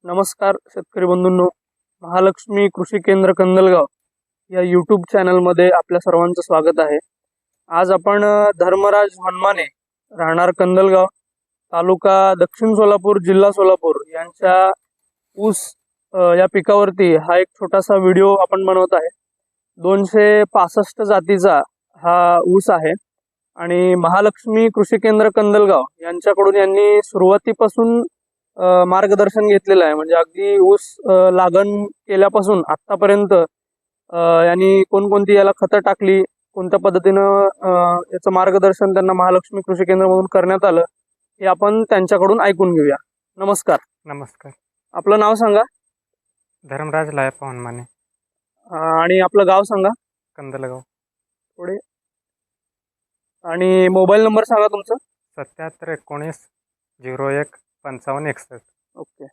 नमस्कार शेतकरी बंधूंनो, महालक्ष्मी कृषी केंद्र कंदलगाव या यूट्यूब चॅनलमध्ये आपल्या सर्वांचं स्वागत आहे। आज आपण धर्मराज हनुमाने राहणार कंदलगाव तालुका दक्षिण सोलापूर जिल्हा सोलापूर यांच्या ऊस या पिकावरती हा एक छोटासा व्हिडिओ आपण बनवत आहे। 265 जातीचा हा ऊस आहे आणि महालक्ष्मी कृषी केंद्र कंदलगाव यांच्याकडून यांनी सुरुवातीपासून मार्गदर्शन घेतलेलं आहे। म्हणजे अगदी ऊस लागण केल्यापासून आतापर्यंत यांनी कोणकोणती याला खतं टाकली, कोणत्या पद्धतीनं याचं मार्गदर्शन त्यांना महालक्ष्मी कृषी केंद्रामधून करण्यात आलं हे आपण त्यांच्याकडून ऐकून घेऊया। नमस्कार। नमस्कार। आपलं नाव सांगा। धर्मराज लायप्पा हनुमाने। आणि आपलं गाव सांगा। कंदलगाव। पुढे आणि मोबाईल नंबर सांगा तुमचा। 77 19 01 55 61। ओके।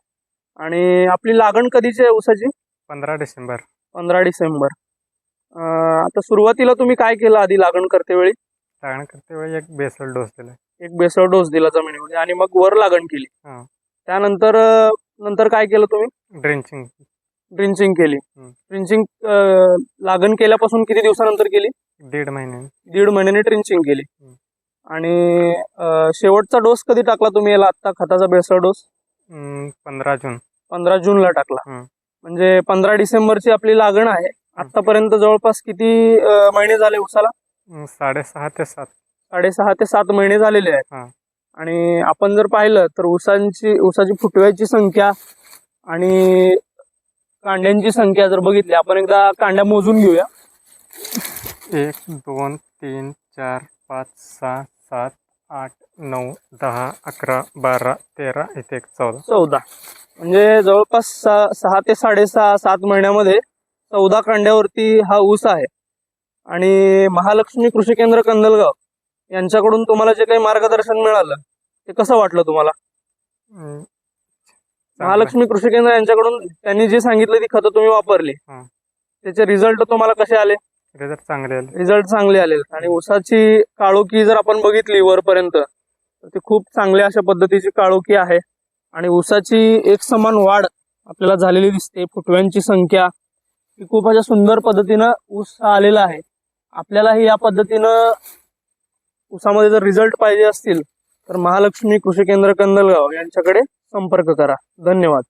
आणि आपली लागण कधीची आहे ऊसाची? 15 डिसेंबर। 15 डिसेंबर। आता सुरुवातीला तुम्ही काय केलं आधी लागण करते वेळी? लागण करते वेळी एक बेसल डोस दिला। एक बेसल डोस दिला जमिनीमध्ये आणि मग वर लागण केली। त्यानंतर नंतर काय केलं तुम्ही? ड्रिंचिंग केली। ड्रिंचिंग लागण केल्यापासून किती दिवसानंतर केली? 1.5 महिने। 1.5 महिन्याने ड्रिंचिंग केली। आणि शेवटचा डोस कधी टाकला तुम्ही याला? आता खताचा बेसल डोस 15 जून। 15 जूनला टाकला। म्हणजे 15 डिसेंबरची आपली लागण आहे। आतापर्यंत जवळपास किती महिने झाले ऊसाला? 6.5 ते 7। 6.5 ते 7 महिने झालेले आहेत। आणि आपण जर पाहिलं तर ऊसाची फुटव्याची संख्या आणि कांड्यांची संख्या जर बघितली, आपण एकदा कांड्या मोजून घेऊया। 1 2 3 4 5 6 7 8 9 10 11 12 13 इथे 14 म्हणजे जवळपास 6 ते 6.5 7 महिन्यामध्ये 14 कांड्यावरती हा ऊस आहे। आणि महालक्ष्मी कृषी केंद्र कंदलगाव यांच्याकडून तुम्हाला जे काही मार्गदर्शन मिळालं ते कसं वाटलं तुम्हाला? महालक्ष्मी कृषी केंद्र यांच्याकडून त्यांनी जे सांगितलं ती खतं तुम्ही वापरली, त्याचे रिझल्ट तुम्हाला कसे आले? रिझल्ट चांगले आले। आणि ऊसाची काळोखी जर आपण बघितली वरपर्यंत तर ती खूप चांगल्या अशा पद्धतीची काळोखी आहे। आणि ऊसाची एक समान वाढ आपल्याला झालेली दिसते। फुटव्यांची संख्या ही खूप अशा सुंदर पद्धतीनं ऊस आलेला आहे। आपल्यालाही या पद्धतीनं ऊसामध्ये जर रिझल्ट पाहिजे असतील तर महालक्ष्मी कृषी केंद्र कंदलगाव यांच्याकडे संपर्क करा। धन्यवाद।